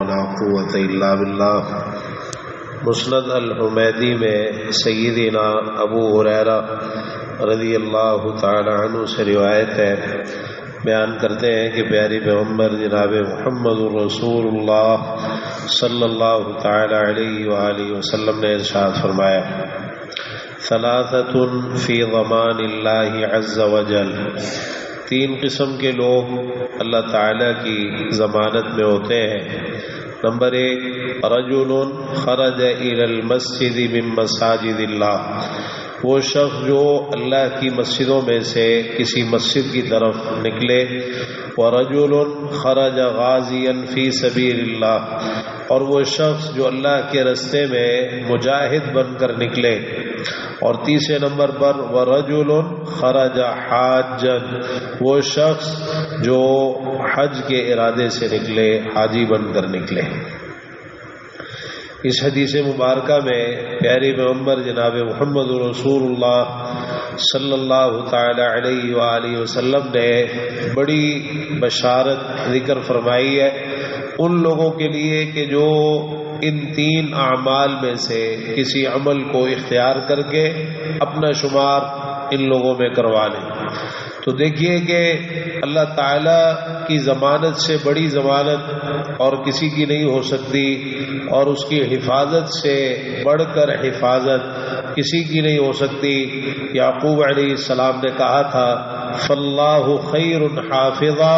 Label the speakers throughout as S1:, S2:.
S1: ولا قوة إلا بالله۔ مسند الحمیدی میں سیدنا ابو ہریرہ رضی اللہ تعالی عنہ سے روایت ہے، بیان کرتے ہیں کہ پیاری پیغمبر جناب محمد رسول اللہ صلی اللہ تعالی علیہ وآلہ وسلم نے ارشاد فرمایا، ثلاثۃ فی ضمان اللہ عز وجل، تین قسم کے لوگ اللہ تعالی کی ضمانت میں ہوتے ہیں۔ نمبر 1، رجل خرج الی المسجد من مساجد اللہ، وہ شخص جو اللہ کی مسجدوں میں سے کسی مسجد کی طرف نکلے، ورجل خرج غازیا فی سبیل اللہ، اور وہ شخص جو اللہ کے راستے میں مجاہد بن کر نکلے، اور تیسرے نمبر پر ورجل خرج حاجا، وہ شخص جو حج کے ارادے سے نکلے، حاجی بن کر نکلے۔ اس حدیث مبارکہ میں پیارے پیغمبر جناب محمد رسول اللہ صلی اللہ تعالی علیہ وآلہ وسلم نے بڑی بشارت ذکر فرمائی ہے ان لوگوں کے لیے کہ جو ان تین اعمال میں سے کسی عمل کو اختیار کر کے اپنا شمار ان لوگوں میں کروا لیں۔ تو دیکھیے کہ اللہ تعالی کی ضمانت سے بڑی ضمانت اور کسی کی نہیں ہو سکتی، اور اس کی حفاظت سے بڑھ کر حفاظت کسی کی نہیں ہو سکتی۔ یعقوب علیہ السلام نے کہا تھا، فاللہ خیر حافظا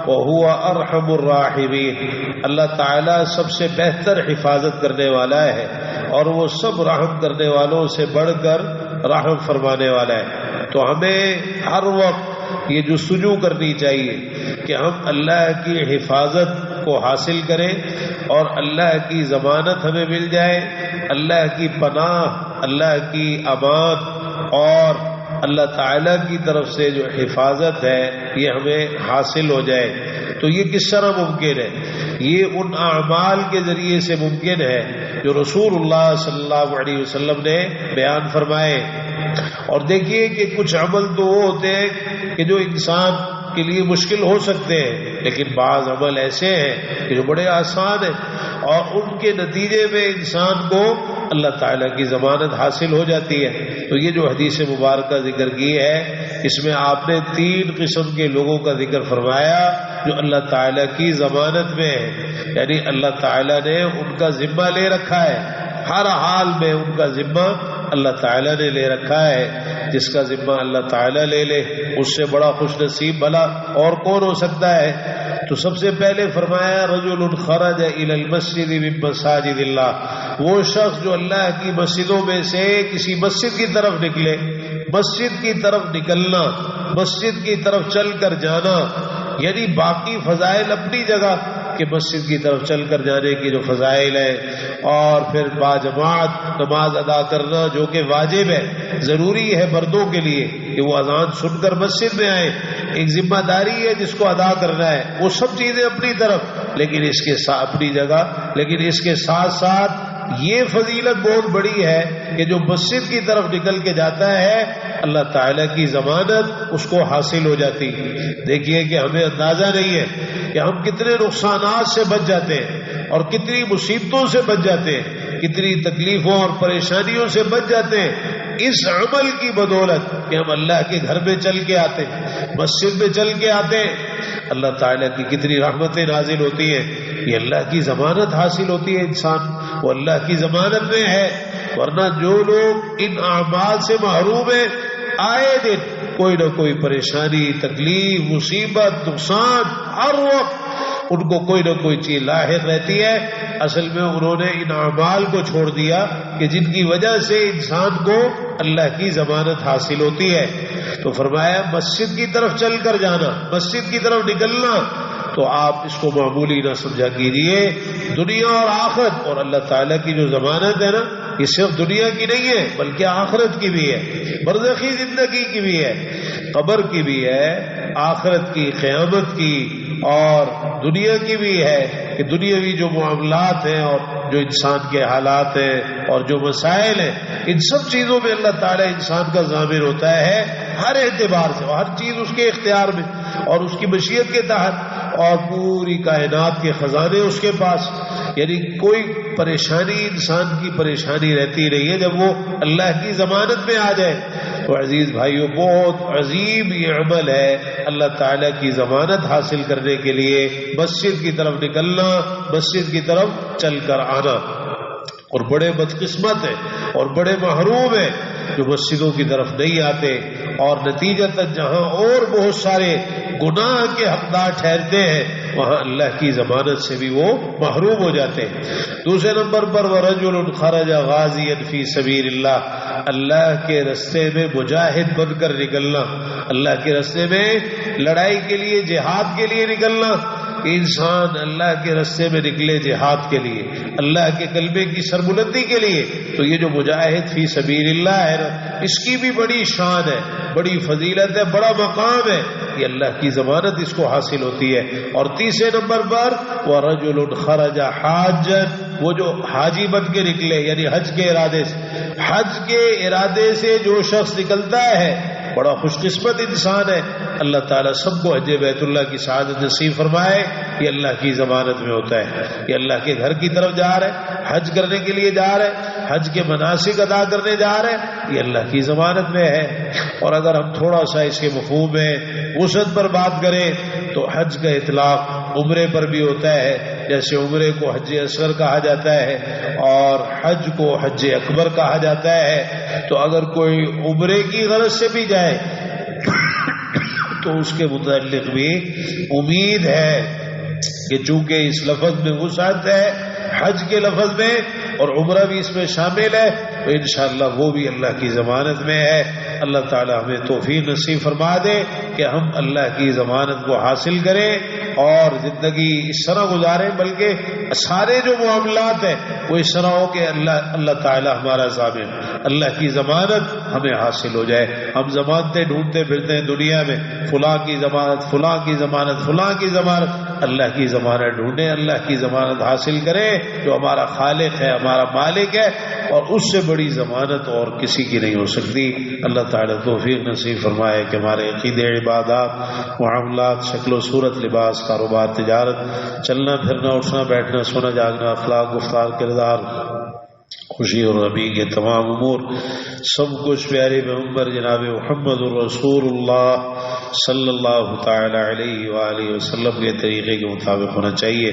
S1: وہو ارحم الراحمین، اللہ تعالی سب سے بہتر حفاظت کرنے والا ہے اور وہ سب رحم کرنے والوں سے بڑھ کر رحم فرمانے والا ہے۔ تو ہمیں ہر وقت یہ جستجو کرنی چاہیے کہ ہم اللہ کی حفاظت کو حاصل کریں اور اللہ کی ضمانت ہمیں مل جائے، اللہ کی پناہ، اللہ کی امان اور اللہ تعالی کی طرف سے جو حفاظت ہے یہ ہمیں حاصل ہو جائے۔ تو یہ کس طرح ممکن ہے؟ یہ ان اعمال کے ذریعے سے ممکن ہے جو رسول اللہ صلی اللہ علیہ وسلم نے بیان فرمائے۔ اور دیکھیے کہ کچھ عمل تو وہ ہوتے ہیں کہ جو انسان کے لیے مشکل ہو سکتے ہیں، لیکن بعض عمل ایسے ہیں کہ جو بڑے آسان ہیں اور ان کے نتیجے میں انسان کو اللہ تعالیٰ کی ضمانت حاصل ہو جاتی ہے۔ تو یہ جو حدیث مبارکہ ذکر کی ہے اس میں آپ نے تین قسم کے لوگوں کا ذکر فرمایا جو اللہ تعالیٰ کی ضمانت میں ہے، یعنی اللہ تعالیٰ نے ان کا ذمہ لے رکھا ہے، ہر حال میں ان کا ذمہ اللہ تعالیٰ نے لے رکھا ہے۔ جس کا ذمہ اللہ تعالیٰ لے لے اس سے بڑا خوش نصیب بھلا اور کون ہو سکتا ہے؟ تو سب سے پہلے فرمایا رجل خرج الی المسجد من مساجد اللہ، وہ شخص جو اللہ کی مسجدوں میں سے کسی مسجد کی طرف نکلے۔ مسجد کی طرف نکلنا، مسجد کی طرف چل کر جانا، یعنی باقی فضائل اپنی جگہ کہ مسجد کی طرف چل کر جانے کی جو فضائل ہے، اور پھر باجماعت نماز ادا کرنا جو کہ واجب ہے، ضروری ہے مردوں کے لیے کہ وہ اذان سن کر مسجد میں آئیں، ایک ذمہ داری ہے جس کو ادا کرنا ہے۔ وہ سب چیزیں اپنی طرف، لیکن اس کے ساتھ اپنی جگہ، لیکن اس کے ساتھ ساتھ یہ فضیلت بہت بڑی ہے کہ جو مسجد کی طرف نکل کے جاتا ہے اللہ تعالیٰ کی ضمانت اس کو حاصل ہو جاتی۔ دیکھیے کہ ہمیں اندازہ نہیں ہے کہ ہم کتنے نقصانات سے بچ جاتے ہیں اور کتنی مصیبتوں سے بچ جاتے ہیں، کتنی تکلیفوں اور پریشانیوں سے بچ جاتے ہیں اس عمل کی بدولت کہ ہم اللہ کے گھر میں چل کے آتے ہیں، مسجد میں چل کے آتے ہیں۔ اللہ تعالیٰ کی کتنی رحمتیں نازل ہوتی ہیں، یہ اللہ کی ضمانت حاصل ہوتی ہے، انسان وہ اللہ کی ضمانت میں ہے۔ ورنہ جو لوگ ان اعمال سے محروم ہیں، آئے دن کوئی نہ کوئی پریشانی، تکلیف، مصیبت، نقصان، ہر وقت ان کو کوئی نہ کوئی چیز لاحق رہتی ہے۔ اصل میں انہوں نے ان اعمال کو چھوڑ دیا کہ جن کی وجہ سے انسان کو اللہ کی ضمانت حاصل ہوتی ہے۔ تو فرمایا مسجد کی طرف چل کر جانا، مسجد کی طرف نکلنا، تو آپ اس کو معمولی نہ سمجھا کیجیے، دنیا اور آخرت اور اللہ تعالیٰ کی جو ضمانت ہے نا، یہ صرف دنیا کی نہیں ہے بلکہ آخرت کی بھی ہے، برزخی زندگی کی بھی ہے، قبر کی بھی ہے، آخرت کی، قیامت کی اور دنیا کی بھی ہے کہ دنیاوی جو معاملات ہیں اور جو انسان کے حالات ہیں اور جو مسائل ہیں، ان سب چیزوں میں اللہ تعالیٰ انسان کا ضامن ہوتا ہے ہر اعتبار سے، ہر چیز اس کے اختیار میں اور اس کی مشیت کے تحت، اور پوری کائنات کے خزانے اس کے پاس۔ یعنی کوئی پریشانی انسان کی پریشانی رہتی نہیں ہے جب وہ اللہ کی ضمانت میں آ جائے. تو عزیز بھائیو بہت عظیم یہ عمل ہے اللہ تعالیٰ کی ضمانت حاصل کرنے کے لیے مسجد کی طرف نکلنا، مسجد کی طرف چل کر آنا. اور بڑے بدقسمت ہیں اور بڑے محروم ہیں جو مسجدوں کی طرف نہیں آتے اور نتیجتاً جہاں اور بہت سارے گناہ کے حقدار ٹھہرتے ہیں وہاں اللہ کی ضمانت سے بھی وہ محروم ہو جاتے ہیں. دوسرے نمبر پر وَرَجُلٌ خَرَجَ غَازِيًا فِي سَبِيلِ اللَّهِ، اللہ کے راستے میں مجاہد بن کر نکلنا، اللہ کے راستے میں لڑائی کے لیے جہاد کے لیے نکلنا. انسان اللہ کے راستے میں نکلے جہاد کے لیے، اللہ کے کلمے کی سربلندی کے لیے، تو یہ جو مجاہد فی سبیل اللہ ہے نا، اس کی بھی بڑی شان ہے، بڑی فضیلت ہے، بڑا مقام ہے. یہ اللہ کی ضمانت اس کو حاصل ہوتی ہے. اور تیسرے نمبر پر وَرَجُلٌ خَرَجَ حَاجًّا، وہ جو حاجی بن کے نکلے یعنی حج کے ارادے سے، حج کے ارادے سے جو شخص نکلتا ہے بڑا خوش قسمت انسان ہے. اللہ تعالیٰ سب کو حج بیت اللہ کی سعادت نصیب فرمائے. یہ اللہ کی ضمانت میں ہوتا ہے. یہ اللہ کے گھر کی طرف جا رہے، حج کرنے کے لیے جا رہے، حج کے مناسک ادا کرنے جا رہے، یہ اللہ کی ضمانت میں ہے. اور اگر ہم تھوڑا سا اس کے مفہوم میں وسعت پر بات کریں تو حج کا اطلاق عمرے پر بھی ہوتا ہے، جیسے عمرے کو حج اصغر کہا جاتا ہے اور حج کو حج اکبر کہا جاتا ہے. تو اگر کوئی عمرے کی غرض سے بھی جائے تو اس کے متعلق بھی امید ہے کہ چونکہ اس لفظ میں وسعت ہے حج کے لفظ میں اور عمرہ بھی اس میں شامل ہے تو انشاءاللہ وہ بھی اللہ کی ضمانت میں ہے. اللہ تعالی ہمیں توفیق نصیب فرما دے کہ ہم اللہ کی ضمانت کو حاصل کریں اور زندگی اس طرح گزاریں، بلکہ سارے جو معاملات ہیں وہ اس طرح ہو کہ اللہ تعالی ہمارا ضامن، اللہ کی ضمانت ہمیں حاصل ہو جائے. ہم ضمانتیں ڈھونڈتے پھرتے ہیں دنیا میں، فلاں کی ضمانت، فلاں کی ضمانت، فلاں کی ضمانت. اللہ کی ضمانت ڈھونڈیں، اللہ کی ضمانت حاصل کریں جو ہمارا خالق ہے، ہمارا مالک ہے، اور اس سے بڑی ضمانت اور کسی کی نہیں ہو سکتی. اللہ تعالیٰ توفیق نصیب فرمائے کہ ہمارے عقیدے، عبادات، معاملات، شکل و صورت، لباس، کاروبار، تجارت، چلنا پھرنا، اٹھنا بیٹھنا، سونا جاگنا، اخلاق، گفتار، کردار، خوشی اور غمی کے تمام امور سب کچھ پیارے پیغمبر جناب محمد رسول اللہ صلی اللہ تعالی علیہ وآلہ وسلم کے طریقے کے مطابق ہونا چاہیے.